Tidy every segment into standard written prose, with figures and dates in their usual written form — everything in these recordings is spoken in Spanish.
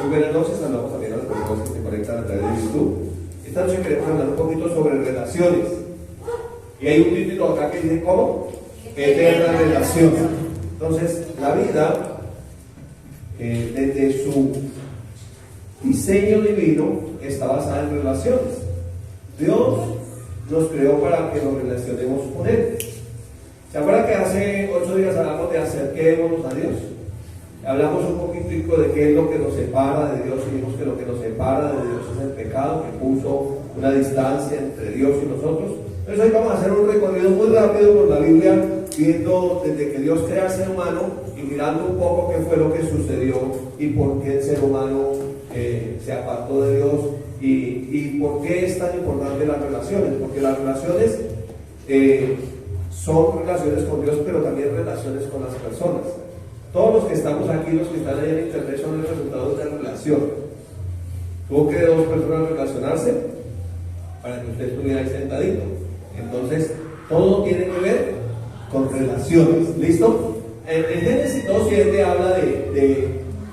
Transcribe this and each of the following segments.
Muy buenas noches, saludamos también a las personas que se conectan a través de YouTube. Esta noche queremos hablar un poquito sobre relaciones. Y hay un título acá que dice ¿cómo? Eterna relación. Entonces, la vida, desde su diseño divino, está basada en relaciones. Dios nos creó para que nos relacionemos con Él. ¿Se acuerdan que hace 8 días hablamos de acerquémonos a Dios? Hablamos un poquitico de qué es lo que nos separa de Dios y vimos que lo que nos separa de Dios es el pecado que puso una distancia entre Dios y nosotros. Entonces hoy vamos a hacer un recorrido muy rápido por la Biblia, viendo desde que Dios crea al ser humano y mirando un poco qué fue lo que sucedió y por qué el ser humano se apartó de Dios y por qué es tan importante las relaciones, porque las relaciones son relaciones con Dios, pero también relaciones con las personas. Todos los que estamos aquí, los que están ahí en internet, son el resultado de relación. Tuvo que dos personas relacionarse para que usted estuviera ahí sentadito. Entonces, todo tiene que ver con relaciones. ¿Listo? En Génesis 2:7 habla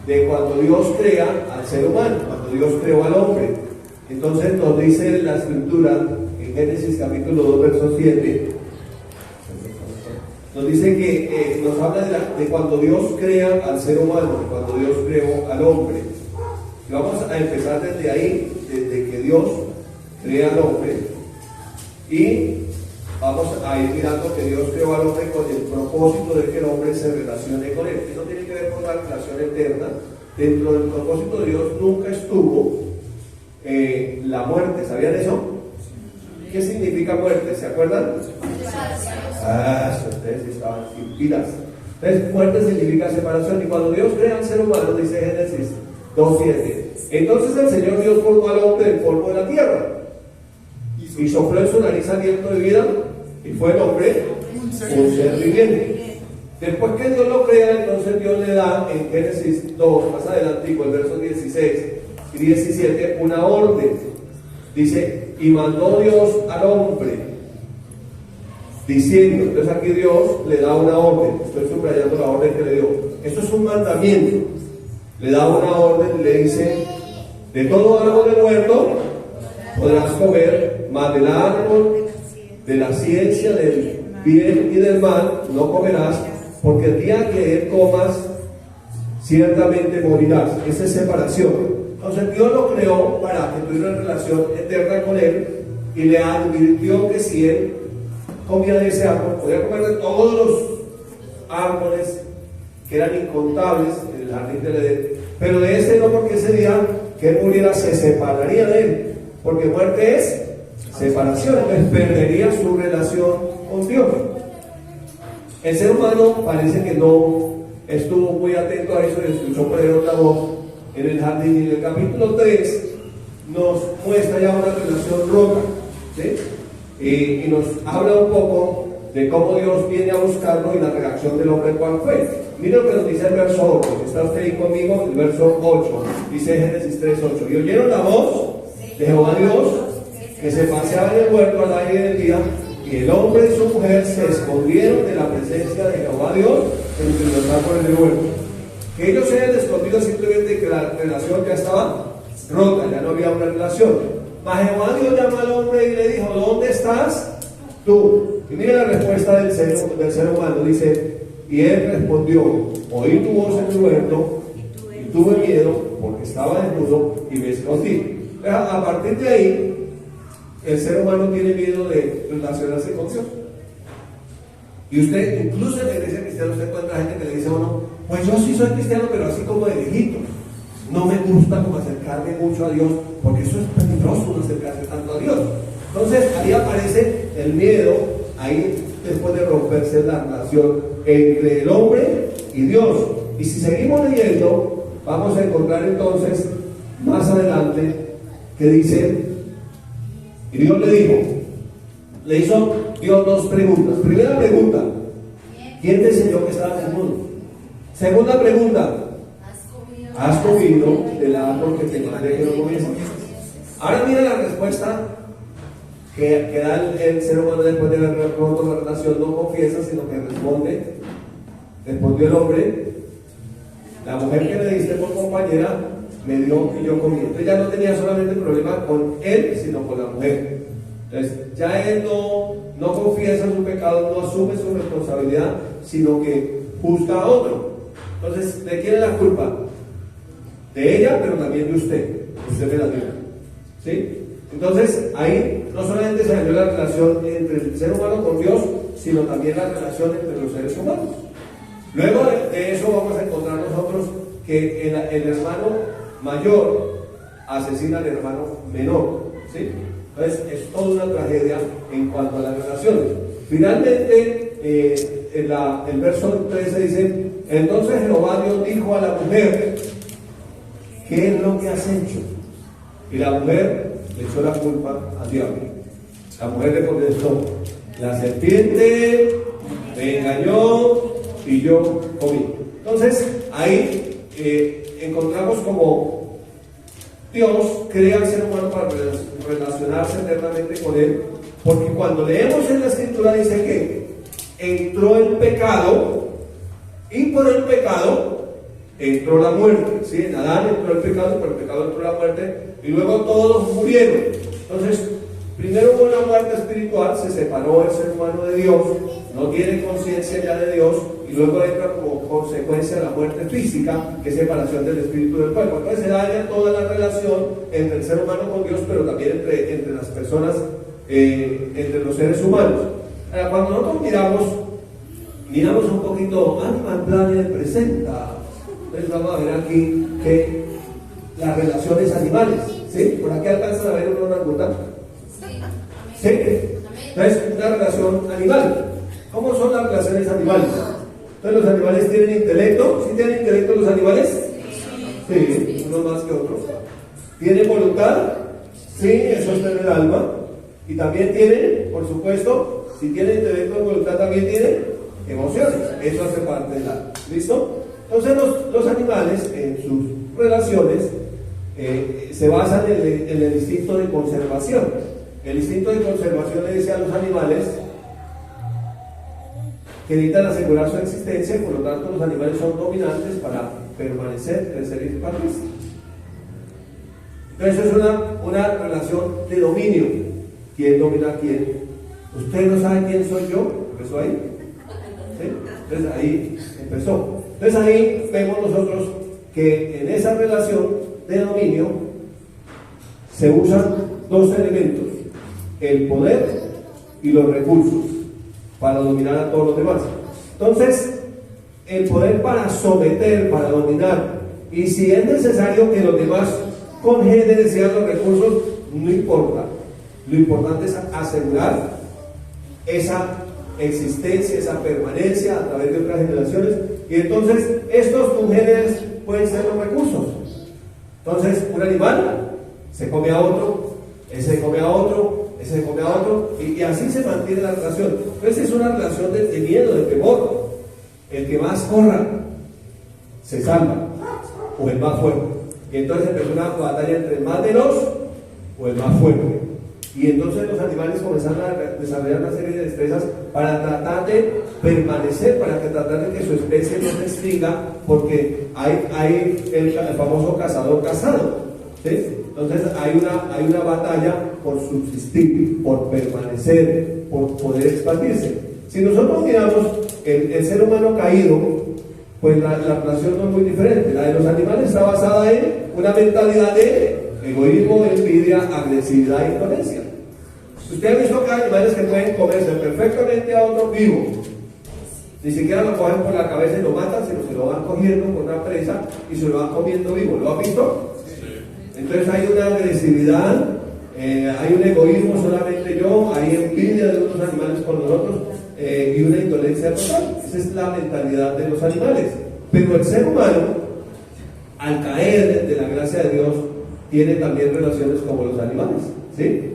de cuando Dios crea al ser humano, cuando Dios creó al hombre. Entonces nos dice la escritura en Génesis capítulo 2 verso 7, nos dice que nos habla de cuando Dios crea al ser humano, de cuando Dios creó al hombre. Y vamos a empezar desde ahí, desde que Dios crea al hombre, y vamos a ir mirando que Dios creó al hombre con el propósito de que el hombre se relacione con él. Eso tiene que ver con la relación eterna. Dentro del propósito de Dios nunca estuvo la muerte. ¿Sabían eso? ¿Qué significa muerte? ¿Se acuerdan? Ustedes estaban sin pilas. Entonces, muerte significa separación. Y cuando Dios crea al ser humano, dice Génesis 2:7, entonces el Señor Dios formó al hombre del polvo de la tierra y sopló en su nariz aliento de vida, y fue el hombre un ser viviente. Después que Dios lo crea, entonces Dios le da en Génesis 2, más adelante, el verso 16 y 17, una orden. Dice, y mandó Dios al hombre, diciendo, entonces aquí Dios le da una orden, estoy subrayando la orden que le dio. Esto es un mandamiento. Le da una orden y le dice, de todo árbol del huerto podrás comer, mas del árbol de la ciencia del bien y del mal no comerás, porque el día que él comas, ciertamente morirás. Esa es separación. Entonces Dios lo creó para que tuviera una relación eterna con él y le advirtió que si él comía de ese árbol, podía comer de todos los árboles que eran incontables en el jardín del Edén, pero de ese no, porque ese día que él muriera se separaría de él, porque muerte es separación, entonces perdería su relación con Dios. El ser humano parece que no estuvo muy atento a eso y escuchó por ahí otra voz en el jardín, y en el capítulo 3 nos muestra ya una relación rota, ¿sí? Y nos habla un poco de cómo Dios viene a buscarlo y la reacción del hombre cuál fue. Miren lo que nos dice el verso 8, ¿está usted ahí conmigo? El verso 8, dice Génesis 3:8, y oyeron la voz de Jehová Dios que se paseaba en el huerto al aire del día, y el hombre y su mujer se escondieron de la presencia de Jehová Dios entre los árboles del huerto. Que ellos se hayan escondido simplemente que la relación ya estaba rota, ya no había una relación. Mas Jehová Dios llamó al hombre y le dijo, ¿dónde estás tú? Y mira la respuesta del ser humano, dice, y él respondió, oí tu voz en el huerto y tuve miedo porque estaba desnudo y me escondí. A partir de ahí, el ser humano tiene miedo de relacionarse con Dios. Y usted, incluso en la iglesia cristiana, usted encuentra gente que le dice a uno, pues yo sí soy cristiano, pero así como de lejitos. No me gusta como acercarme mucho a Dios, porque eso es peligroso, no acercarse tanto a Dios. Entonces ahí aparece el miedo, ahí después de romperse la relación entre el hombre y Dios. Y si seguimos leyendo, vamos a encontrar entonces más adelante que dice, y Dios le hizo Dios dos preguntas. Primera pregunta, ¿quién te enseñó que estabas desnudo? Segunda pregunta, ¿has comido del árbol que te mandé que no comiese? Ahora mira la respuesta que da el ser humano después de haber roto la relación. No confiesa, sino que respondió el hombre, la mujer que le diste por compañera me dio y yo comí. Entonces ya no tenía solamente problema con él, sino con la mujer. Entonces ya él no confiesa su pecado, no asume su responsabilidad, sino que juzga a otro. Entonces, ¿de quién es la culpa? De ella, pero también de usted. Usted me la dio. ¿Sí? Entonces, ahí no solamente se dañó la relación entre el ser humano con Dios, sino también la relación entre los seres humanos. Luego de eso vamos a encontrar nosotros que el hermano mayor asesina al hermano menor. ¿Sí? Entonces, es toda una tragedia en cuanto a las relaciones. Finalmente, el verso 13 dice: entonces Jehová Dios dijo a la mujer, ¿qué es lo que has hecho? Y la mujer le echó la culpa al diablo. La mujer le contestó: la serpiente me engañó y yo comí. Entonces, ahí encontramos como Dios crea al ser humano para relacionarse eternamente con él, porque cuando leemos en la escritura dice que entró el pecado y por el pecado entró la muerte. ¿Sí? En Adán entró el pecado y por el pecado entró la muerte, y luego todos murieron. Entonces, primero hubo una muerte espiritual, se separó el ser humano de Dios, no tiene conciencia ya de Dios, y luego entra como consecuencia la muerte física, que es separación del espíritu del cuerpo. Entonces se daña toda la relación entre el ser humano con Dios, pero también entre las personas, entre los seres humanos. Cuando nosotros miramos un poquito, Animal Planet presenta, entonces vamos a ver aquí que las relaciones animales, ¿sí? Por aquí alcanzan a ver un orangután. Sí. Entonces, una relación animal. ¿Cómo son las relaciones animales? Entonces, ¿los animales tienen intelecto? ¿Sí tienen intelecto los animales? Sí, unos más que otros. ¿Tienen voluntad? Sí, eso es tener alma. Y también tienen, por supuesto, si tienen intelecto y voluntad, también tienen emociones. Eso hace parte del alma. ¿Listo? Entonces, los animales en sus relaciones se basan en el instinto de conservación. El instinto de conservación le dice a los animales que necesitan asegurar su existencia, y por lo tanto los animales son dominantes para permanecer, crecer y expandirse. Entonces es una relación de dominio. ¿Quién domina a quién? ¿Usted no sabe quién soy yo? Empezó ahí. ¿Sí? Entonces ahí empezó. Entonces ahí vemos nosotros que en esa relación de dominio se usan dos elementos: el poder y los recursos, para dominar a todos los demás. Entonces, el poder para someter, para dominar, y si es necesario que los demás congenen ciertos recursos, no importa. Lo importante es asegurar esa existencia, esa permanencia a través de otras generaciones, y entonces estos congéneres pueden ser los recursos. Entonces, un animal se come a otro, ese se come a otro, ese se come a otro, y así se mantiene la relación. Entonces es una relación de miedo, de temor. El que más corra se salva, o el más fuerte. Y entonces empezó una batalla entre el más veloz o el más fuerte. Y entonces los animales comenzaron a desarrollar una serie de destrezas para tratar de permanecer, para tratar de que su especie no se extinga, porque hay el famoso cazador-cazado. ¿Sí? Entonces hay una batalla por subsistir, por permanecer, por poder expandirse. Si nosotros miramos el ser humano caído, pues la relación no es muy diferente. La de los animales está basada en una mentalidad de egoísmo, envidia, agresividad e indolencia. Usted ha visto que hay animales que pueden comerse perfectamente a otro vivo, ni siquiera lo cogen por la cabeza y lo matan, sino se lo van cogiendo con una presa y se lo van comiendo vivo. ¿Lo ha visto? Entonces hay una agresividad, hay un egoísmo solamente yo, hay envidia de unos animales con los otros, y una indolencia total. Esa es la mentalidad de los animales. Pero el ser humano, al caer de la gracia de Dios, tiene también relaciones como los animales, ¿sí?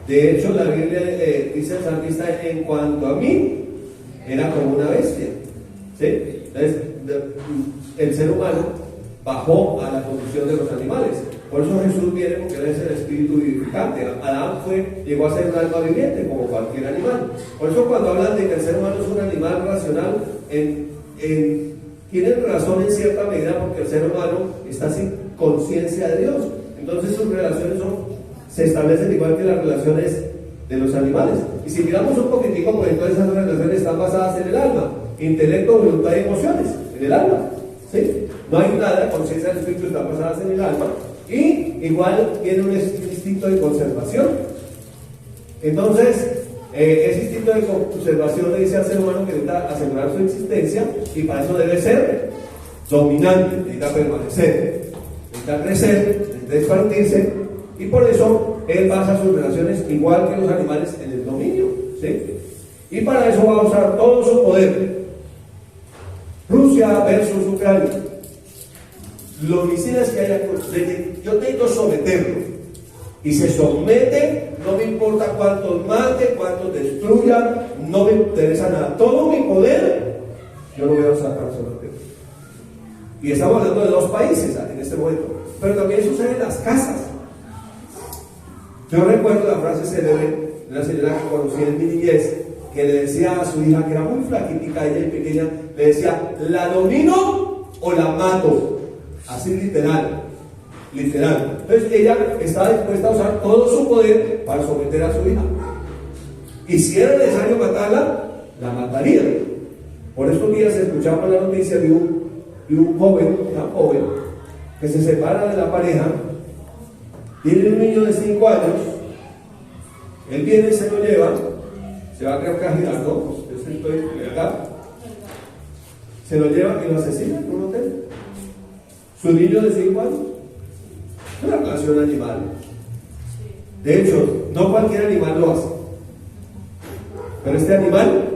De hecho, la Biblia dice el salmista: en cuanto a mí, era como una bestia, ¿sí? Entonces, el ser humano bajó a la condición de los animales. Por eso Jesús viene, porque Él es el espíritu vivificante. Adán llegó a ser un alma viviente, como cualquier animal. Por eso cuando hablan de que el ser humano es un animal racional, tienen razón en cierta medida, porque el ser humano está así conciencia de Dios. Entonces sus relaciones se establecen igual que las relaciones de los animales. Y si miramos un poquitico, pues entonces esas relaciones están basadas en el alma, intelecto, voluntad y emociones, en el alma, ¿sí? No hay nada, conciencia del espíritu están basadas en el alma, y igual tiene un instinto de conservación. Entonces, ese instinto de conservación le dice al ser humano que necesita asegurar su existencia, y para eso debe ser dominante, necesita permanecer, necesita crecer, necesita expandirse, y por eso él basa sus relaciones igual que los animales en el dominio, ¿sí? Y para eso va a usar todo su poder. Rusia versus Ucrania. Los misiles que haya, yo necesito someterlo. Y se somete, no me importa cuántos mate, cuántos destruya, no me interesa nada. Todo mi poder, yo lo voy a usar para someterlo. Y estamos hablando de dos países en este momento. Pero también sucede en las casas. Yo recuerdo la frase célebre de una señora que conocí en mi niñez, que le decía a su hija, que era muy flaquitica, ella y pequeña, le decía, ¿la domino o la mato? Así literal. Entonces ella estaba dispuesta a usar todo su poder para someter a su hija. Y si era necesario matarla, la mataría. Por estos días escuchamos la noticia de un joven, una joven, que se separa de la pareja, tiene un niño de 5 años, él viene y se lo lleva, se va a creo que a Girardot, pues yo estoy acá, se lo lleva y lo asesina en un hotel. Su niño de 5 años, es una relación animal. De hecho, no cualquier animal lo hace, pero este animal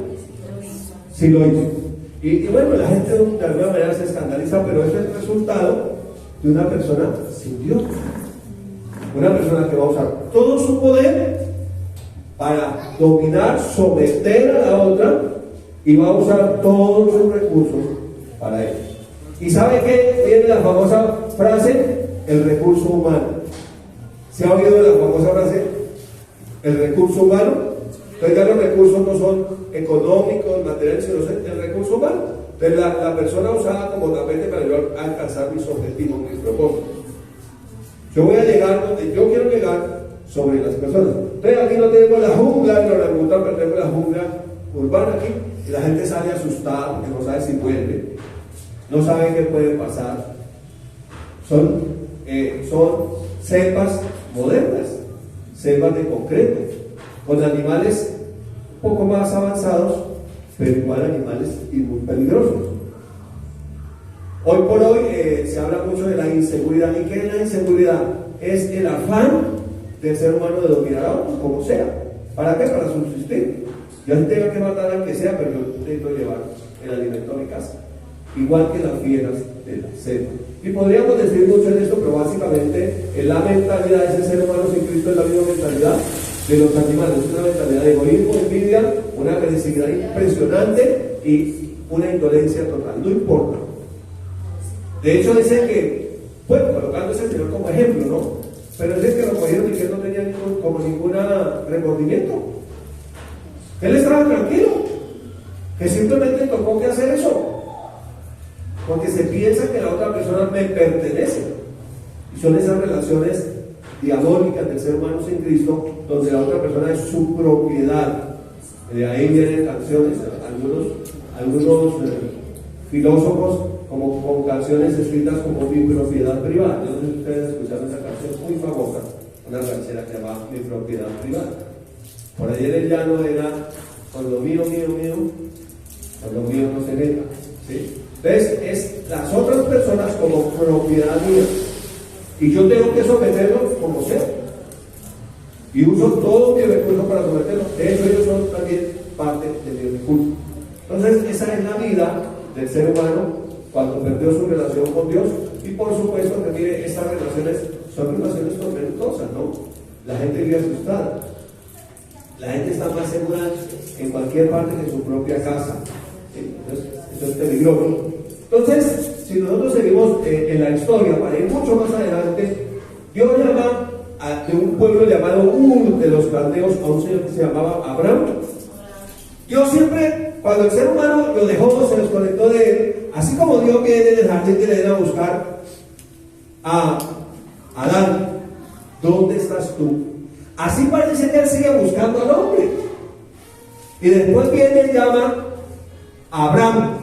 sí lo hizo. Y bueno, la gente de alguna manera se escandaliza, pero eso es el resultado de una persona sin Dios. Una persona que va a usar todo su poder para dominar, someter a la otra, y va a usar todos sus recursos para ello. ¿Y sabe qué? Viene la famosa frase, el recurso humano. ¿Se ha oído la famosa frase, el recurso humano? Entonces ya los recursos no son económicos, materiales, sino el recurso humano. Entonces la persona usada como tapete para yo alcanzar mis objetivos, mis propósitos. Yo voy a llegar donde yo quiero llegar sobre las personas. Entonces aquí no tenemos la jungla, el orangután, pero tenemos la jungla urbana aquí, y la gente sale asustada porque no sabe si vuelve, no sabe qué puede pasar. Son selvas modernas, selvas de concreto, con animales un poco más avanzados, pero igual animales y muy peligrosos. Hoy por hoy se habla mucho de la inseguridad. ¿Y qué es la inseguridad? Es el afán del ser humano de dominar a otros, como sea. ¿Para qué? Para subsistir. Yo tengo que matar al que sea, pero yo necesito llevar el alimento a mi casa. Igual que las fieras de la selva. Y podríamos decir mucho en esto, pero básicamente la mentalidad de ese ser humano sin Cristo es la misma mentalidad de los animales. Es una mentalidad de egoísmo, envidia, una agresividad impresionante y una indolencia total. No importa. De hecho, dicen que, bueno, colocando ese señor como ejemplo, ¿no? Pero dicen que lo cogieron y que no tenía ningún remordimiento. Él estaba tranquilo, que simplemente tocó que hacer eso, porque se piensa que la otra persona me pertenece. Y son esas relaciones diabólicas del ser humano sin Cristo, donde la otra persona es su propiedad. De ahí vienen canciones, algunos filósofos, como con canciones escritas como Mi propiedad privada. Yo no sé si ustedes escucharon esa canción muy famosa, una ranchera que se llama Mi propiedad privada. Por ahí en el llano era, con lo mío, con lo mío no se meta, ¿sí? Entonces es las otras personas como propiedad mía, y yo tengo que someterlos como sea, y uso todo mi recurso para someterlos. De hecho ellos son también parte de mi recurso. Entonces esa es la vida del ser humano cuando perdió su relación con Dios. Y por supuesto que mire, estas relaciones son relaciones tormentosas, ¿no? La gente vive asustada, la gente está más segura en cualquier parte de su propia casa, ¿sí? Entonces eso es peligroso. Entonces, si nosotros seguimos en la historia, para ir mucho más adelante, Dios llama de un pueblo llamado Ur de los caldeos a un señor que se llamaba Abraham. Dios siempre, cuando el ser humano lo dejó, se desconectó de él, así como Dios viene en el jardín de Edén a buscar a Adán, ¿dónde estás tú? Así parece que él sigue buscando al hombre. Y después viene y llama a Abraham,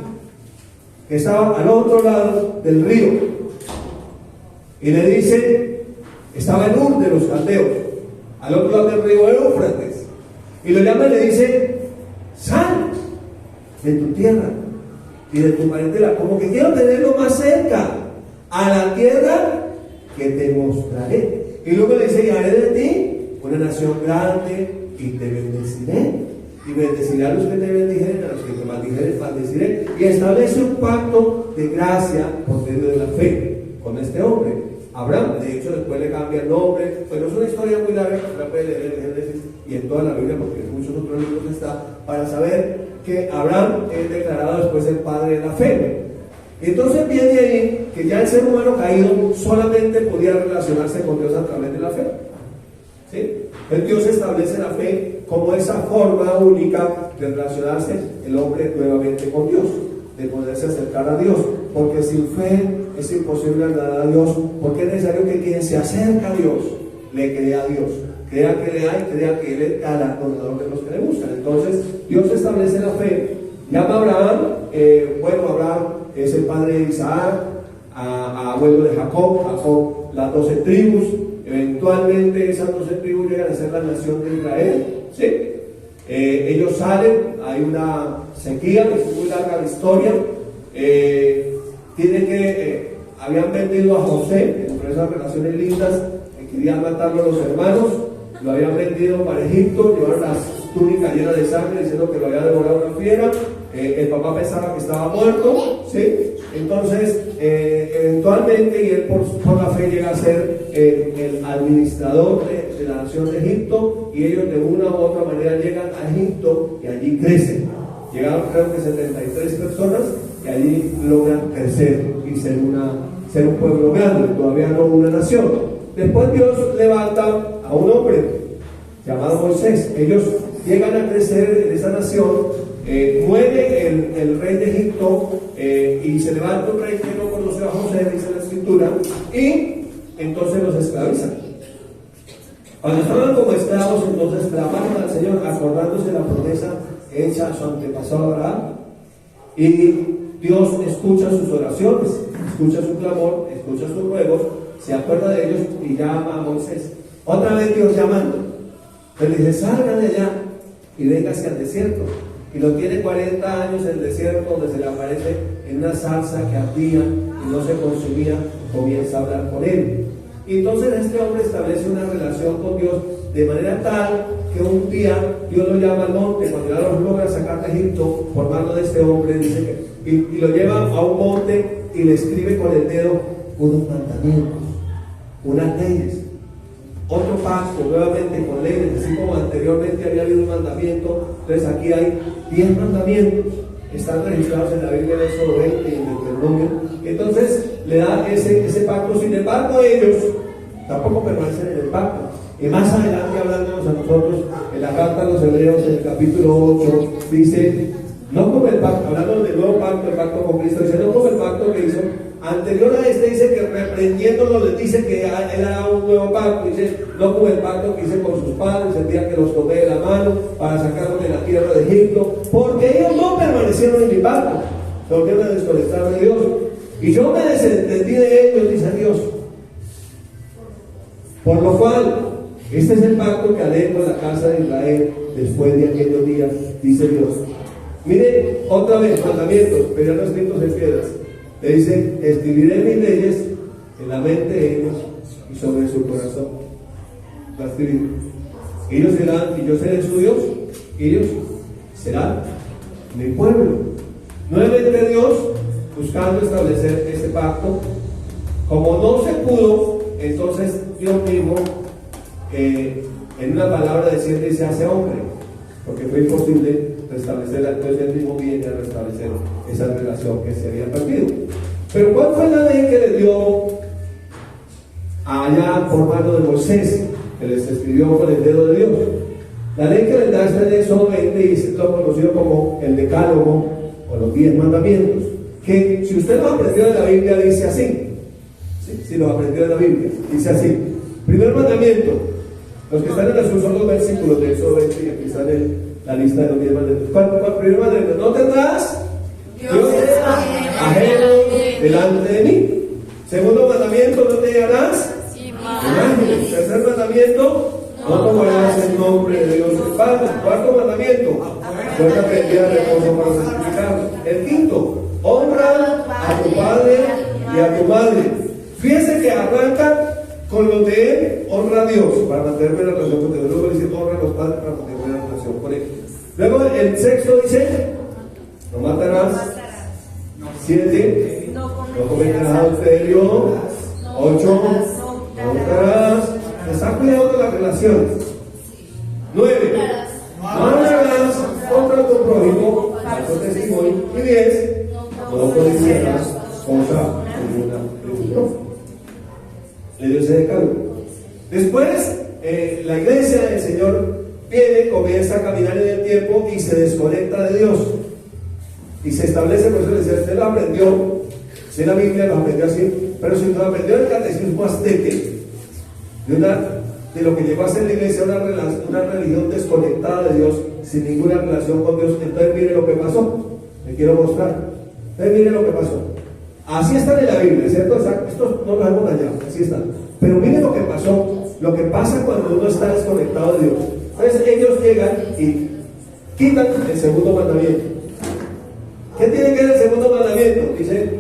que estaba al otro lado del río. Y le dice, estaba en Ur de los caldeos, al otro lado del río Éufrates. Y lo llama y le dice, sal de tu tierra y de tu parentela, como que quiero tenerlo más cerca, a la tierra que te mostraré. Y luego le dice, y haré de ti una nación grande y te bendeciré. Y bendeciré a los que te bendijeren, a los que te maldijeren, maldeciré. Y establece un pacto de gracia por medio de la fe con este hombre, Abraham. De hecho, después le cambia el nombre. Pero es una historia muy larga que usted puede leer en Génesis y en toda la Biblia, porque en muchos otros libros está, para saber que Abraham es declarado después el padre de la fe. Entonces viene ahí que ya el ser humano caído solamente podía relacionarse con Dios a través de la fe. ¿Sí? El Dios establece la fe como esa forma única de relacionarse el hombre nuevamente con Dios, de poderse acercar a Dios, porque sin fe es imposible agradar a Dios, porque es necesario que quien se acerca a Dios le crea a Dios, crea que le hay, crea que Él es galardonador de los que le buscan. Entonces Dios establece la fe, llama a Abraham, Abraham es el padre de Isaac, abuelo de Jacob, las 12 tribus. Eventualmente esas 12 tribus llegan a ser la nación de Israel, ¿sí? Ellos salen, hay una sequía, es muy larga la historia. Habían vendido a José, por esas relaciones lindas, querían matarlo a los hermanos, lo habían vendido para Egipto, llevaron las túnicas llenas de sangre diciendo que lo había devorado una fiera. El papá pensaba que estaba muerto, ¿sí? Entonces, eventualmente, y él por la fe llega a ser el administrador de la nación de Egipto, y ellos de una u otra manera llegan a Egipto y allí crecen. Llegaron creo que 73 personas y allí logran crecer y ser un pueblo grande, todavía no una nación. Después Dios levanta a un hombre llamado Moisés. Ellos llegan a crecer en esa nación. Muere el rey de Egipto y se levanta un rey que no conoció a José, dice la escritura, y entonces los esclavizan. Cuando estaban como esclavos, entonces clamaron al Señor, acordándose de la promesa hecha a su antepasado Abraham, y Dios escucha sus oraciones, escucha su clamor, escucha sus ruegos, se acuerda de ellos y llama a Moisés. Otra vez Dios llamando, le dice, salgan de allá y véngase al desierto. Y lo tiene 40 años en el desierto, donde se le aparece en una salsa que ardía y no se consumía, comienza a hablar con él. Y entonces este hombre establece una relación con Dios de manera tal que un día Dios lo llama al monte, cuando ya los logra sacar de Egipto por mano de este hombre, dice que, y lo lleva a un monte y le escribe con el dedo unos mandamientos, unas leyes. Otro pacto nuevamente con leyes, así como anteriormente había habido un mandamiento. Entonces aquí hay 10 mandamientos, están registrados en la Biblia de Éxodo 20 y en Deuteronomio. Entonces le da ese pacto. Sin embargo, ellos tampoco permanecen en el pacto. Y más adelante, hablándonos a nosotros, en la carta a los Hebreos, en el capítulo 8, dice, no como el pacto, hablando del nuevo pacto, el pacto con Cristo, dice, no como el pacto que hizo anterior a este, dice que reprendiéndolos les dice que era un nuevo pacto, dice, no como el pacto que hice con sus padres el día que los tomé de la mano para sacarlos de la tierra de Egipto, porque ellos no permanecieron en mi pacto, porque me desconectaron de Dios, y yo me desentendí de ellos, dice Dios. Por lo cual, este es el pacto que haré con la casa de Israel después de aquellos días, dice Dios. Mire, otra vez, mandamientos, pero no escritos en piedras. Le dice, escribiré mis leyes en la mente de ellos y sobre su corazón. Va a escribir. Ellos serán, y yo seré su Dios, y ellos serán mi pueblo. Nuevamente Dios, buscando establecer este pacto, como no se pudo, entonces Dios mismo, en una palabra decirle, se hace hombre, porque fue imposible restablecerla. Entonces él mismo viene a restablecer esa relación que se había perdido. Pero ¿cuál fue la ley que le dio allá por mano de Moisés, que les escribió con el dedo de Dios? La ley que les da está en Éxodo 20 y es lo conocido como el Decálogo o los 10 mandamientos, que si usted lo aprendió de la Biblia dice así: ¿sí? Si lo aprendió en la Biblia. Dice así: primer mandamiento. Los que están en azul son los versículos de Éxodo 20 que empiezan en la lista de los 10 mandamientos. ¿Cuál primer mandamiento? No tendrás dioses ajenos delante de mí. Segundo mandamiento: no te harás imágenes. Tercer mandamiento: no tomarás el nombre de Dios en vano. Cuarto mandamiento: guarda el día de reposo para santificarlo. El quinto: honra a tu padre y a tu madre. Fíjense que arranca con lo de él, honra a Dios para mantener la relación con Dios. Luego dice honra a los padres para mantener la relación con él. Luego el sexto dice: no matarás. 7, no cometerás adulterio. 8, no hurtarás. Está cuidado de las relaciones. 9, no hablarás contra tu prójimo falso testimonio. Y 10, no codiciarás cosa alguna de tu prójimo. Le dio ese decálogo. Después, la iglesia del Señor viene, comienza a caminar en el tiempo y se desconecta de Dios. Y se establece, por eso le decía, usted lo aprendió, si la Biblia lo aprendió así, pero si lo aprendió en el catecismo azteque, de lo que llegó a ser la iglesia, una religión desconectada de Dios, sin ninguna relación con Dios. Entonces mire lo que pasó, le quiero mostrar. Entonces mire lo que pasó. Así están en la Biblia, ¿cierto? Esto no lo hemos dañado, así está. Pero mire lo que pasó, lo que pasa cuando uno está desconectado de Dios. Entonces ellos llegan y quitan el segundo mandamiento. ¿Qué tiene que ver el segundo mandamiento? Dice: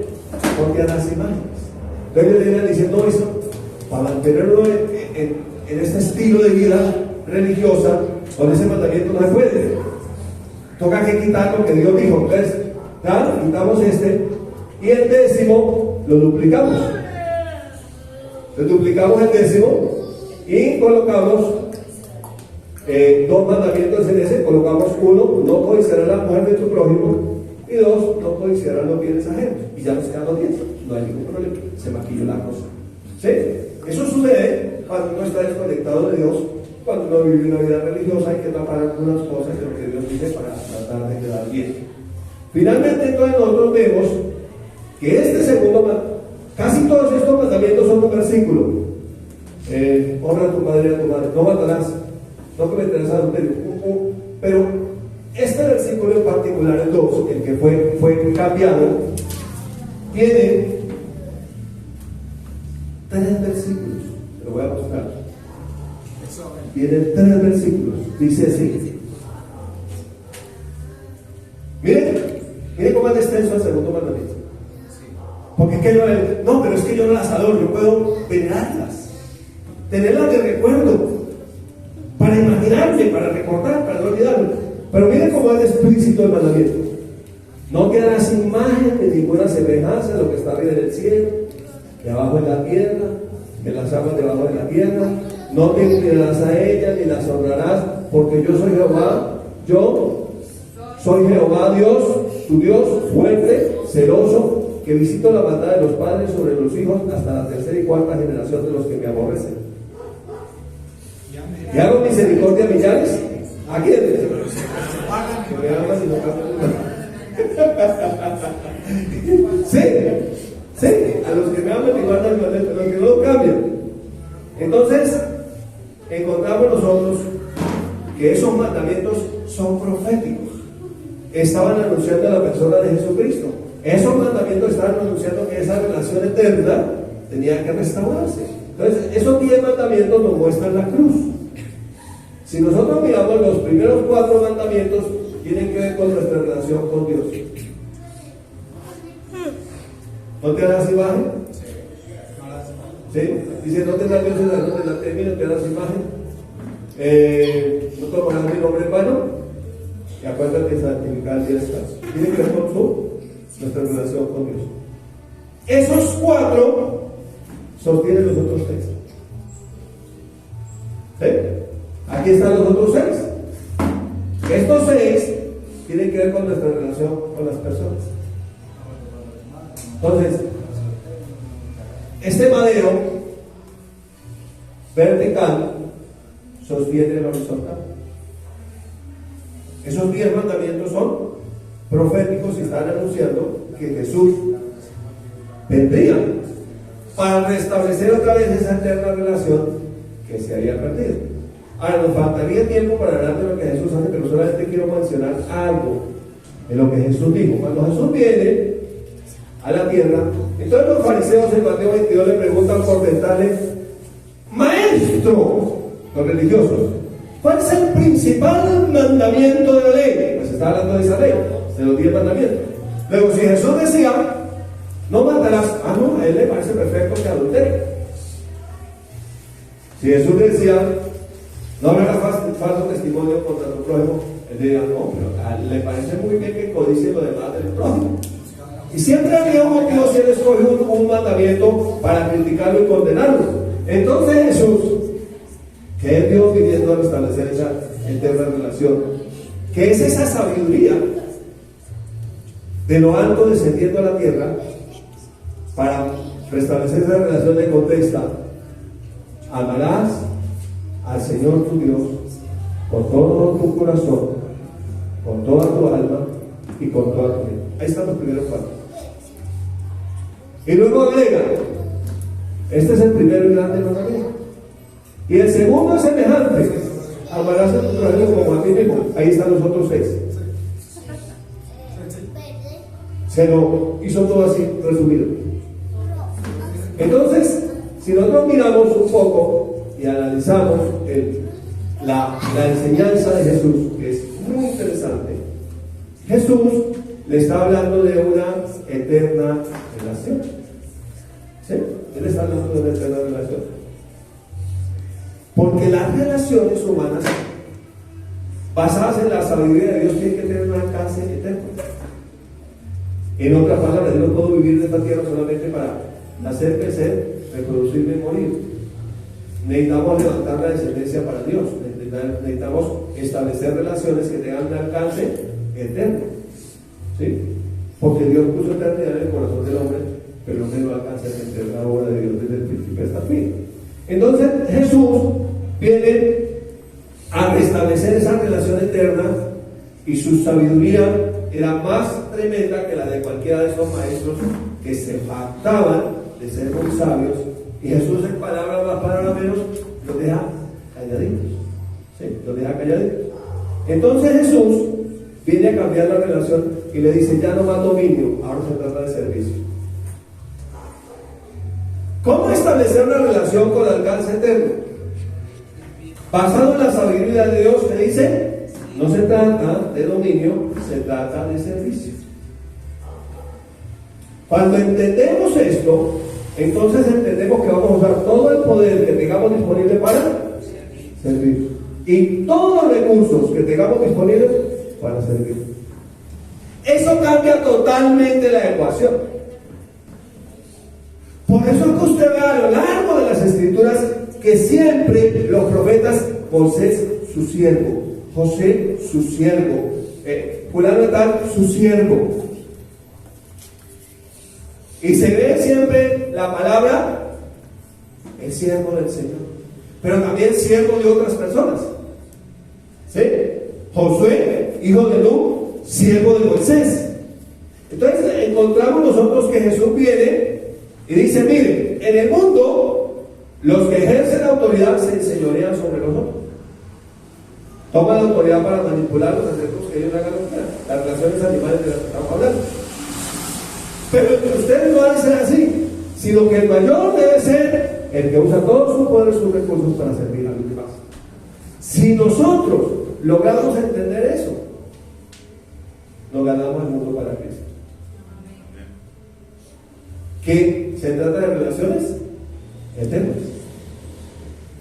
no te harás imágenes. Entonces ellos llegan diciendo: no, eso, para mantenerlo en este estilo de vida religiosa, con ese mandamiento no se puede. Toca que quitar lo que Dios dijo. Entonces, ¿ya? Quitamos y el décimo lo duplicamos. Entonces duplicamos el décimo y colocamos 2 mandamientos en ese. Colocamos 1, no codiciarás la mujer de tu prójimo, y 2, no codiciarás los bienes ajenos. Y ya nos quedan los 10, no hay ningún problema, se maquilló la cosa. ¿Sí? Eso sucede cuando uno está desconectado de Dios, cuando uno vive una vida religiosa. Hay que tapar algunas cosas de lo que Dios dice para tratar de quedar bien. Finalmente, entonces nosotros vemos que este segundo mandamiento, casi todos estos mandamientos son un versículo. Honra a tu padre y a tu madre, no matarás, no cometerás adulterio. Pero este versículo en particular, el 2, el que fue cambiado, tiene 3 versículos. Te lo voy a mostrar. Tiene 3 versículos. Dice así. Miren cómo es extenso el segundo mandamiento. Porque es que no, pero es que yo no las adoro, yo puedo venerarlas, tenerlas de recuerdo, para imaginarme, para recordar, para no olvidarme. Pero miren cómo es explícito el mandamiento: no te harás imagen de ninguna semejanza de lo que está arriba en el cielo, de abajo en la tierra, en las aguas debajo de la tierra. No te inclinarás a ellas ni las honrarás, porque yo soy Jehová. Yo soy Jehová Dios, tu Dios, fuerte, celoso, que visito la maldad de los padres sobre los hijos hasta la 3ª y 4ª generación de los que me aborrecen. ¿Y hago misericordia a millares? ¿A quiénes? Que me aman y no cambian. Sí, a los que me aman y guardan mi mandamiento, a los que no lo cambian. Entonces, encontramos nosotros que esos mandamientos son proféticos. Estaban anunciando a la persona de Jesucristo. Esos mandamientos estaban anunciando que esa relación eterna tenía que restaurarse. Entonces, esos 10 mandamientos nos muestran la cruz. Si nosotros miramos los primeros 4 mandamientos, tienen que ver con nuestra relación con Dios. ¿No te harás imagen? ¿Sí? Dice: no tendrás dioses delante de mí, no te harás imagen. No tomarás mi nombre en vano. Y acuérdate de santificar el día de descanso. Tiene que ver con nuestra relación con Dios. Esos 4 sostienen los otros 6. ¿Sí? Aquí están los otros 6. Estos 6 tienen que ver con nuestra relación con las personas. Entonces, este madero vertical sostiene el horizontal. Esos 10 mandamientos son proféticos y están anunciando que Jesús vendría. para restablecer otra vez esa eterna relación que se había perdido. Ahora, nos faltaría tiempo para hablar de lo que Jesús hace, pero solamente quiero mencionar algo de lo que Jesús dijo. Cuando Jesús viene a la tierra, entonces los fariseos en Mateo 22 le preguntan por tentarle: maestro, los religiosos, ¿cuál es el principal mandamiento de la ley? Pues está hablando de esa ley, de los 10 mandamientos. Luego, si Jesús decía: no matarás, no, a él le parece perfecto que adultere. Si Jesús decía: no habrá falso testimonio contra tu prójimo, él diría: no, pero a él le parece muy bien que codicie lo demás del prójimo. Y siempre había un motivo si él escogió un mandamiento para criticarlo y condenarlo. Entonces Jesús, que es Dios viniendo a restablecer esa eterna relación, que es esa sabiduría de lo alto descendiendo a la tierra para restablecer esa relación, de contesta: amarás al Señor tu Dios con todo tu corazón, con toda tu alma y con toda tu mente. Ahí están los primeros cuatro. Y luego agrega: este es el primero y grande mandamiento. Y el segundo es semejante: amarás a tu prójimo como a ti mismo. Ahí están los otros 6. Se lo hizo todo así resumido. Entonces, si nosotros miramos un poco y analizamos la enseñanza de Jesús, que es muy interesante, Jesús le está hablando de una eterna relación. ¿Sí? Él está hablando de una eterna relación. Porque las relaciones humanas basadas en la sabiduría de Dios tienen que tener un alcance eterno. En otras palabras, yo no puedo vivir de esta tierra solamente para nacer, crecer, reproducirme y morir. Necesitamos levantar la descendencia para Dios. Necesitamos establecer relaciones que tengan un alcance eterno. ¿Sí? Porque Dios puso eternidad en el corazón del hombre, pero el hombre no alcanza a entender la obra de Dios desde el principio hasta el fin. Entonces Jesús viene a restablecer esa relación eterna, y su sabiduría era más tremenda que la de cualquiera de esos maestros que se jactaban de ser muy sabios, y Jesús, en palabras más, palabras menos, los deja calladitos. ¿Sí? Los deja calladitos. Entonces Jesús viene a cambiar la relación y le dice: ya no más dominio, ahora se trata de servicio. ¿Cómo establecer una relación con alcance eterno? Basado en la sabiduría de Dios, que dice: no se trata de dominio, se trata de servicio. Cuando entendemos esto, entonces entendemos que vamos a usar todo el poder que tengamos disponible para servir, y todos los recursos que tengamos disponibles para servir. Eso cambia totalmente la ecuación. Por eso es que usted ve a lo largo de las escrituras que siempre los profetas: Moisés, su siervo; José, su siervo; fulano de tal, su siervo. Y se ve siempre la palabra el siervo del Señor, pero también siervo de otras personas. ¿Sí? Josué, hijo de Nun, siervo de Moisés. Entonces encontramos nosotros que Jesús viene y dice: miren, en el mundo los que ejercen autoridad se enseñorean sobre los otros. Toman la autoridad para manipularlos, hacerlos que ellos hagan lo que quieran. Las relaciones animales de las que estamos hablando. Pero entre ustedes no ha de ser así, sino que el mayor debe ser el que usa todo su poder y sus recursos para servir a los demás. Si nosotros logramos entender eso, nos ganamos el mundo para Cristo. Que se trata de relaciones eternas.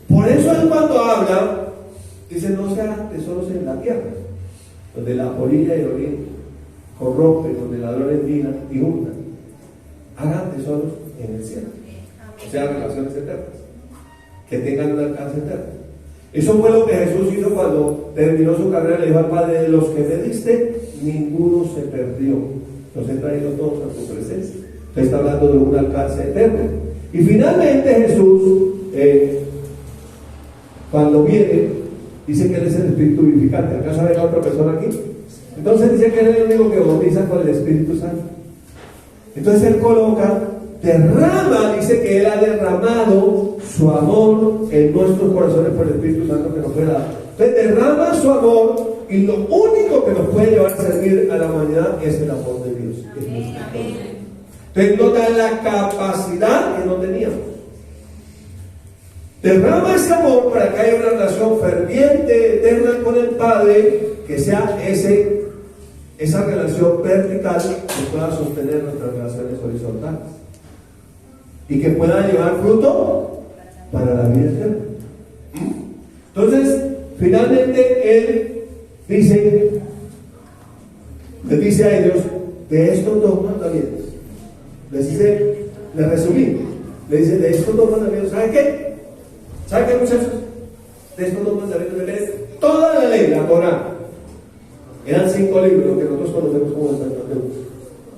Por eso él, cuando habla, dice: no se hagan tesoros en la tierra, donde la polilla y el orín corrompen, donde ladrones minan y hurtan. Hagan tesoros en el cielo. O sea, relaciones eternas, que tengan un alcance eterno. Eso fue lo que Jesús hizo cuando terminó su carrera. Le dijo al Padre: de los que me diste, ninguno se perdió, los he traído todos a tu presencia. Usted está hablando de un alcance eterno. Y finalmente Jesús, cuando viene, dice que Él es el Espíritu vivificante. ¿Acaso hay otra persona aquí? Entonces dice que Él es el único que bautiza con el Espíritu Santo. Entonces Él coloca derrama, dice que Él ha derramado su amor en nuestros corazones por el Espíritu Santo que nos fue dado. Entonces derrama su amor y lo único que nos puede llevar a servir a la humanidad es el amor de Dios. Entonces nos da la capacidad que no teníamos. Derrama ese amor para que haya una relación ferviente, eterna con el Padre, que sea esa relación vertical que pueda sostener nuestras relaciones horizontales y que pueda llevar fruto para la vida eterna. Entonces, finalmente Él les dice a ellos de estos dos mandamientos. Les resumí. Le dice de estos dos mandamientos, ¿saben qué? ¿Saben qué, muchachos? De estos dos mandamientos de toda la ley, la Torá. Eran 5 libros, lo que nosotros conocemos como el Pentateuco.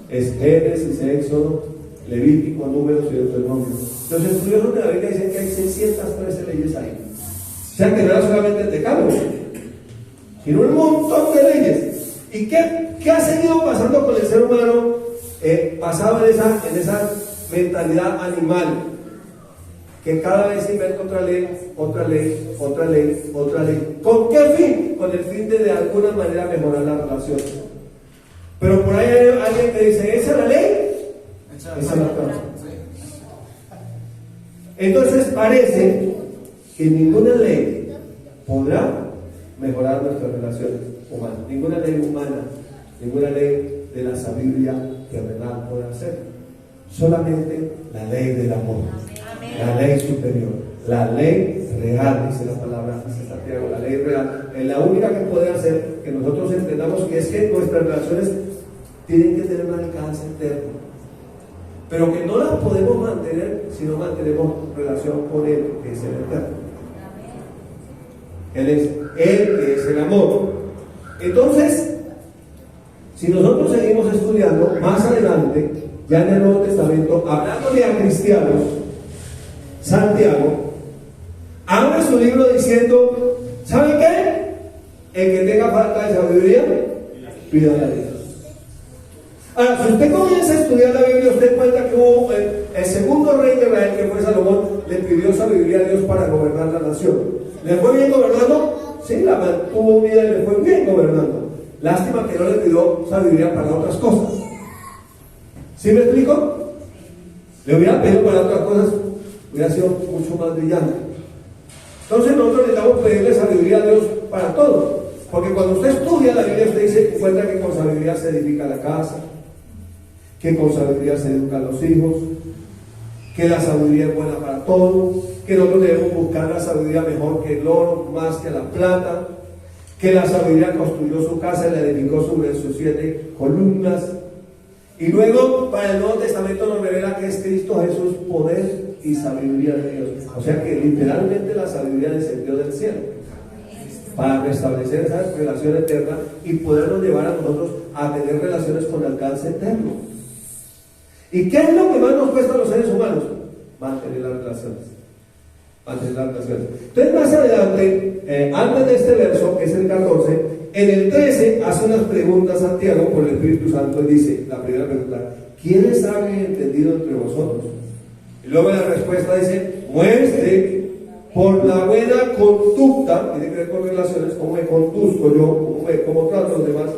Es Génesis, Éxodo, Levítico, Números y Deuteronomio. Los estudiosos de la Biblia dicen que hay 613 leyes ahí. O sea que no era solamente el decálogo, sino un montón de leyes. ¿Y qué ha seguido pasando con el ser humano basado en esa mentalidad animal? Que cada vez inventa otra ley, otra ley, otra ley, otra ley. ¿Con qué fin? Con el fin de alguna manera mejorar la relación. Pero por ahí hay alguien que dice, ¿esa es la ley? Esa es la causa. Entonces parece que ninguna ley podrá mejorar nuestras relaciones humanas. Ninguna ley humana, ninguna ley de la sabiduría terrenal podrá hacerlo. Solamente la ley del amor. La ley superior, la ley real, dice la palabra de Santiago, la ley real, es la única que puede hacer que nosotros entendamos que es que nuestras relaciones tienen que tener un alcance eterno, pero que no las podemos mantener si no mantenemos relación con Él, que es el eterno. Él que es el amor. Entonces, si nosotros seguimos estudiando más adelante, ya en el Nuevo Testamento, hablándole a cristianos, Santiago abre su libro diciendo, ¿saben qué? El que tenga falta de sabiduría, pídale a Dios. Ahora, si usted comienza a estudiar la Biblia, usted cuenta que hubo el segundo rey de Israel, que fue Salomón, le pidió sabiduría a Dios para gobernar la nación. ¿Le fue bien gobernando? Sí, la mantuvo unida y le fue bien gobernando. Lástima que no le pidió sabiduría para otras cosas. ¿Sí me explico? Le hubiera pedido para otras cosas, hubiera sido mucho más brillante. Entonces nosotros necesitamos pedirle sabiduría a Dios para todo, porque cuando usted estudia la Biblia, usted encuentra que con sabiduría se edifica la casa, que con sabiduría se educan los hijos, que la sabiduría es buena para todo, que nosotros debemos buscar la sabiduría mejor que el oro, más que la plata, que la sabiduría construyó su casa y la edificó sobre sus 7 columnas. Y luego para el Nuevo Testamento nos revela que es Cristo Jesús, poder y sabiduría de Dios. O sea que literalmente la sabiduría descendió del cielo para restablecer esa relación eterna y podernos llevar a nosotros a tener relaciones con alcance eterno. ¿Y qué es lo que más nos cuesta a los seres humanos? Mantener las relaciones. Mantener las relaciones. Entonces más adelante, antes de este verso, que es el 14, en el 13 hace unas preguntas Santiago por el Espíritu Santo y dice, la primera pregunta, ¿quién es sabio y entendido entre vosotros? Y luego la respuesta dice, muestre por la buena conducta, tiene que ver con relaciones, cómo me conduzco yo, cómo trato a los demás,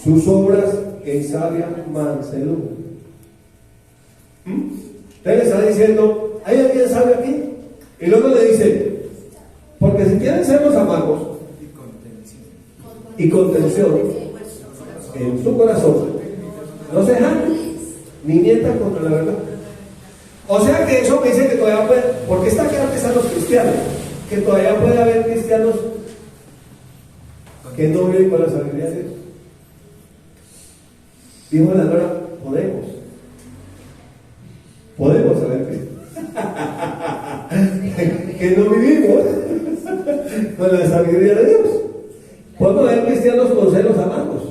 sus obras en sabia mansedumbre. Usted le está diciendo, ¿hay alguien sabio aquí? Y luego le dice, porque si quieren ser los amagos y contención en su corazón, no se dejan ni mientan contra la verdad. O sea que eso me dice que todavía puede, porque está claro que están los cristianos, que todavía puede haber cristianos que no viven con la sabiduría de Dios. Dijo la Dora, podemos saber que no vivimos con la sabiduría de Dios. Podemos ver cristianos con celos amargos,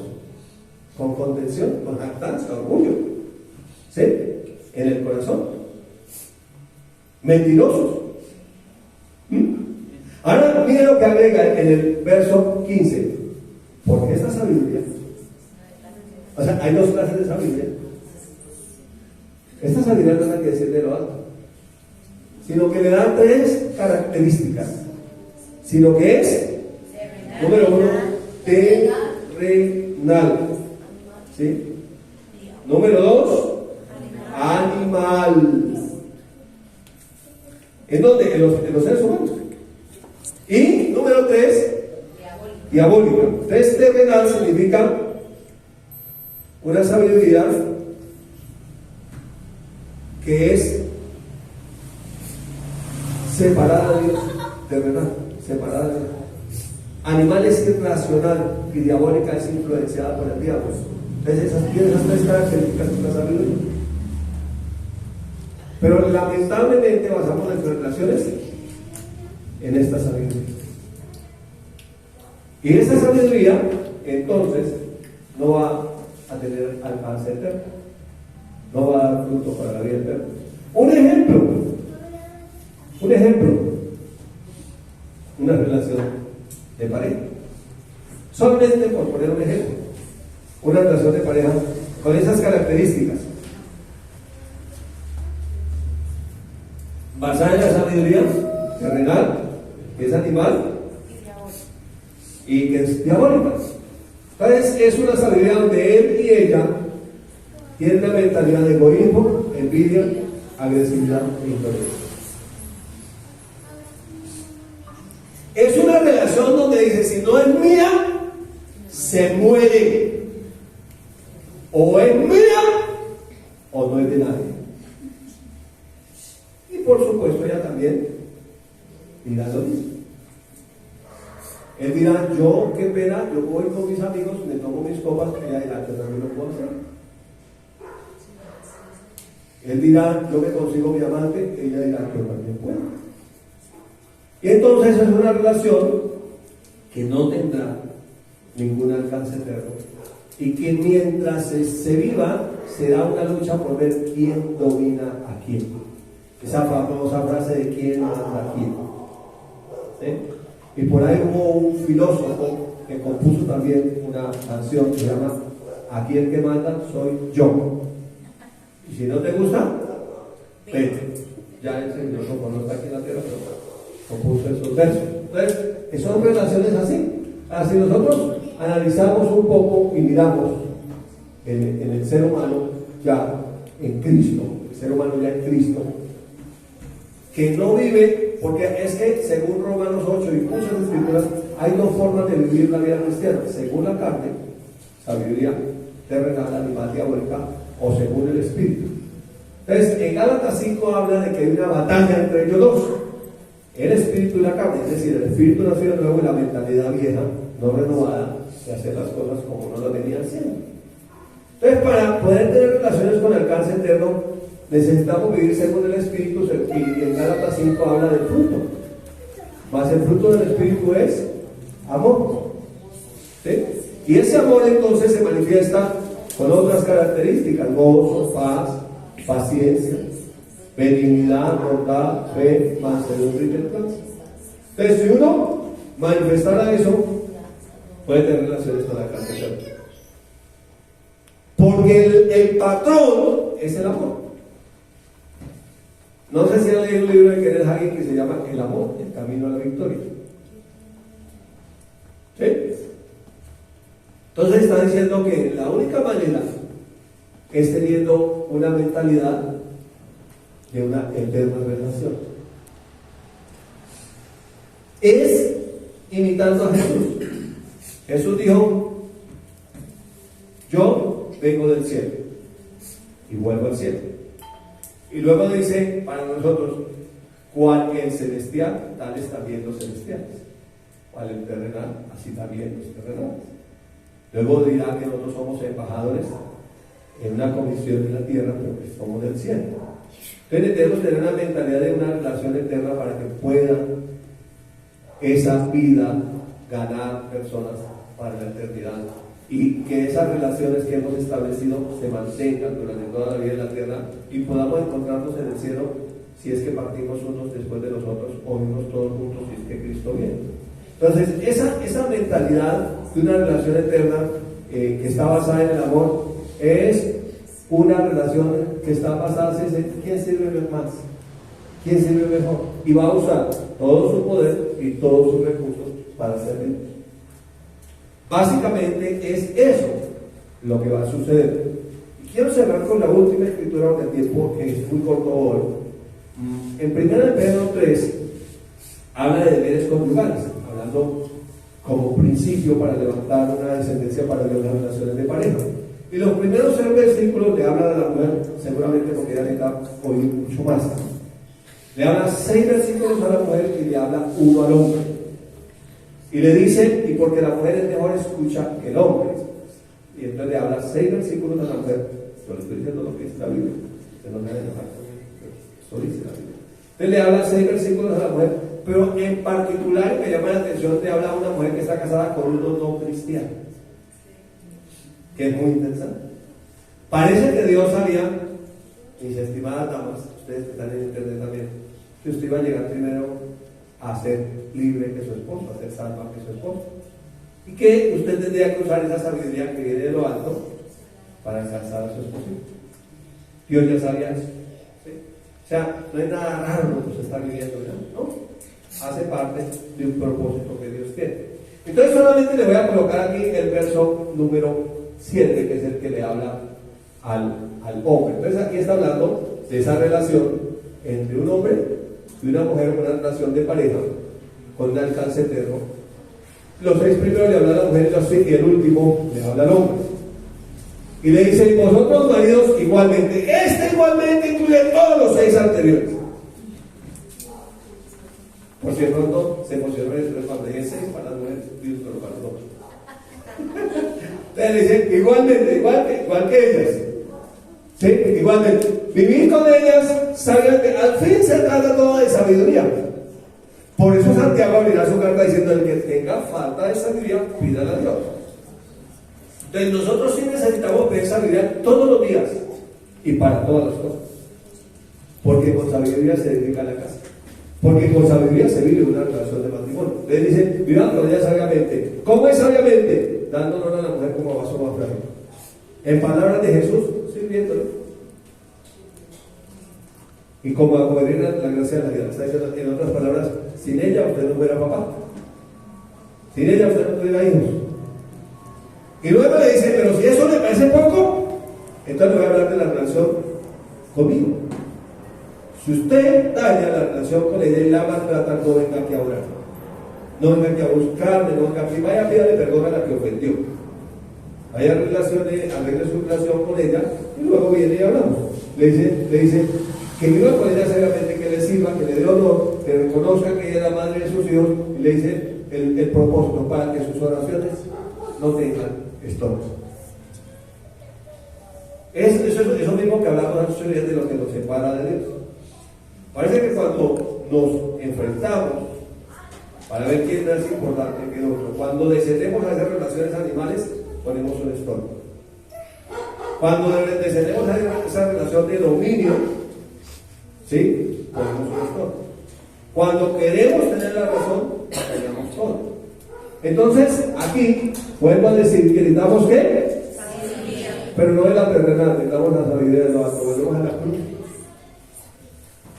con contención, con jactancia, orgullo, ¿sí? En el corazón, mentirosos. Ahora mire lo que agrega en el verso 15, porque esta sabiduría, o sea, hay dos clases de sabiduría. Esta sabiduría no es la que desciende de lo alto, sino que le da 3 características, sino que es, número 1, terrenal, ¿sí? Número 2, animal. ¿En dónde? En los seres humanos. Y número 3, diabólica. Entonces, terrenal significa una sabiduría que es separada de Dios, terrenal, separada de Dios. Animal es irracional y diabólica es influenciada por el diablo. Entonces, tiene esas 3 características de la sabiduría. Pero lamentablemente basamos nuestras relaciones en esta sabiduría. Y esa sabiduría, entonces, no va a tener alcance eterno, no va a dar fruto para la vida eterna. Un ejemplo, una relación de pareja. Solamente por poner un ejemplo, una relación de pareja con esas características, basada en la sabiduría terrenal, que es animal y que es diabólica. Entonces es una sabiduría donde él y ella tienen una mentalidad de egoísmo, envidia, agresividad e intolerancia. Es una relación donde dice, si no es mía, se muere. O es mía, o no es de nadie. Y por supuesto ella también dirá lo mismo. Él dirá, yo, qué pena, yo voy con mis amigos, me tomo mis copas, ella dirá, yo también lo puedo hacer. Él dirá, yo me consigo mi amante, ella dirá, yo también puedo. Y entonces es una relación que no tendrá ningún alcance eterno y que mientras se viva será una lucha por ver quién domina a quién. Esa famosa frase de quién manda a quién. ¿Sí? Y por ahí hubo un filósofo que compuso también una canción que se llama Aquí el que manda soy yo. Y si no te gusta, vete. Ya el filósofo no está aquí en la tierra, pero compuso esos versos. Entonces, son relaciones así. Si nosotros analizamos un poco y miramos en el ser humano ya en Cristo, el ser humano ya en Cristo, que no vive, porque es que según Romanos 8 y muchas escrituras, hay 2 formas de vivir la vida cristiana: según la carne, sabiduría terrenal, animal, diabólica, o según el Espíritu. Entonces, en Gálatas 5 habla de que hay una batalla entre ellos dos, el espíritu y la carne, es decir, el espíritu nació de nuevo y la mentalidad vieja, no renovada, de hacer las cosas como no lo venían haciendo. Entonces, para poder tener relaciones con alcance eterno, necesitamos vivir según el espíritu, y en Gálatas 5 habla del fruto. Más el fruto del espíritu es amor. ¿Sí? Y ese amor entonces se manifiesta con otras características: gozo, paz, paciencia, benignidad, bondad, fe, mansedumbre y templanza. Entonces, si uno manifestara eso, puede tener relaciones con la alcance eterno. Porque el patrón es el amor. No sé si han leído un libro de Kenneth Hagin que se llama El amor, el camino a la victoria. ¿Sí? Entonces está diciendo que la única manera es teniendo una mentalidad de una eterna relación. Es imitando a Jesús. Jesús dijo: yo vengo del cielo y vuelvo al cielo. Y luego dice para nosotros: cual el celestial, tales también los celestiales; cual el terrenal, así también los terrenales. Luego dirá que nosotros somos embajadores en una comisión en la tierra, pero que somos del cielo. Entonces debemos tener una mentalidad de una relación eterna para que pueda esa vida ganar personas para la eternidad, y que esas relaciones que hemos establecido se mantengan durante toda la vida en la tierra y podamos encontrarnos en el cielo, si es que partimos unos después de los otros o vivimos todos juntos si es que Cristo viene. Entonces esa mentalidad de una relación eterna que está basada en el amor es una relación que está basada en quién sirve más, quién sirve mejor, y va a usar todo su poder y todos sus recursos para servir. Básicamente es eso lo que va a suceder. Y quiero cerrar con la última escritura, porque el tiempo es muy corto hoy. En 1 Pedro 3 habla de deberes conyugales, hablando como principio para levantar una descendencia para Dios en las relaciones de pareja. Y los primeros 6 versículos le hablan a la mujer, seguramente porque ella necesita oír mucho más. Le habla 6 versículos a la mujer y le habla 1 al hombre. Y le dice, y porque la mujer es mejor escucha que el hombre. Y entonces le habla 6 versículos a la mujer. Yo le estoy diciendo lo que dice la Biblia. Que no me hagan enojar. Eso dice la Biblia. Entonces le habla 6 versículos a la mujer, pero en particular me llama la atención, le habla a una mujer que está casada con un no cristiano, que es muy interesante. Parece que Dios sabía, mis estimadas damas, ustedes que están en internet también, que usted iba a llegar primero a ser libre que su esposo, a ser salva que su esposo, y que usted tendría que usar esa sabiduría que viene de lo alto para alcanzar a su esposo. Dios ya sabía eso, ¿sí? O sea, no es nada raro lo que usted está viviendo, ¿no? Hace parte de un propósito que Dios tiene. Entonces solamente le voy a colocar aquí el verso número 7, que es el que le habla al hombre. Entonces aquí está hablando de esa relación entre un hombre y una mujer, una relación de pareja con un alcance eterno. Los 6 primeros le hablan a la mujer y el último le habla al hombre. Y le dice, y vosotros maridos igualmente. Igualmente incluye todos los 6 anteriores. Por si de pronto se emocionó cuando dije 6 para las mujeres y un solo para los hombres. Entonces le dice, igualmente, igual que ellas. ¿Sí? Igualmente. Vivir con ellas, saben que al fin se trata todo de sabiduría. Por eso Santiago abrirá su carta diciendo, el que tenga falta de sabiduría, pídala a Dios. Entonces nosotros sí necesitamos pedir sabiduría todos los días y para todas las cosas. Porque con sabiduría se dedica a la casa. Porque con sabiduría se vive una relación de matrimonio. Le dice, vivan con ella sabiamente. ¿Cómo es sabiamente? Dando honor a la mujer como vaso más frágil. En palabras de Jesús, sirviéndole. Y como acoger la gracia de la vida. Está diciendo, en otras palabras, sin ella usted no fuera papá. Sin ella usted no tuviera hijos. Y luego le dice, pero si eso le parece poco, entonces le voy a hablar de la relación conmigo. Si usted daña la relación con ella y la maltrata, no venga aquí a orar. No venga aquí a buscarme, no venga aquí. Vaya, pídale perdón a la que ofendió. Vaya, arregle su relación con ella y luego viene y hablamos. Le dice que viva con ella seriamente, que le sirva, que le dé honor, que reconozca que ella es la madre de sus hijos y le dice el propósito para que sus oraciones no tengan estorbos. Eso mismo que hablamos antes de lo que nos separa de Dios. Parece que cuando nos enfrentamos para ver quién es importante que el otro, cuando decidimos hacer relaciones animales, ponemos un estorbo. Cuando decidimos hacer esa relación de dominio, ¿sí? Ponemos un estorbo. Cuando queremos tener la razón, fallamos todo. Entonces, aquí, vuelvo a decir que necesitamos ¿qué? Sabiduría. Pero no es la terrenal, necesitamos la sabiduría de lo alto. Volvemos a la cruz.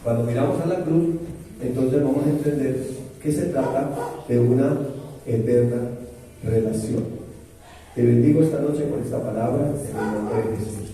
Cuando miramos a la cruz, entonces vamos a entender que se trata de una eterna relación. Te bendigo esta noche con esta palabra en el nombre de Jesús.